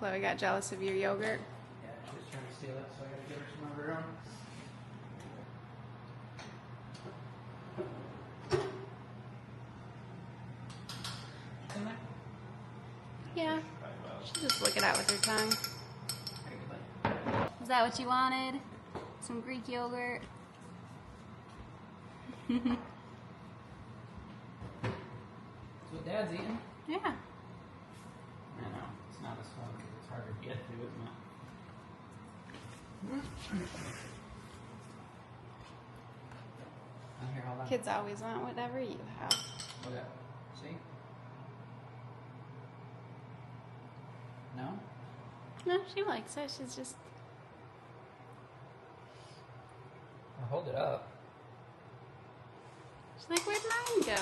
Chloe got jealous of your yogurt. Yeah, she was trying to steal it, so I gotta give her some of her own. In there? Yeah. She'll just lick it out with her tongue. Very good. Is that what you wanted? Some Greek yogurt? That's what Dad's eating. Yeah. I know, it's not as fun because it's harder to get through, isn't it? I hear all that. Kids always want whatever you have. Look at, see? No? No, she likes it. She's just... I'll hold it up. She's like, where'd mine go?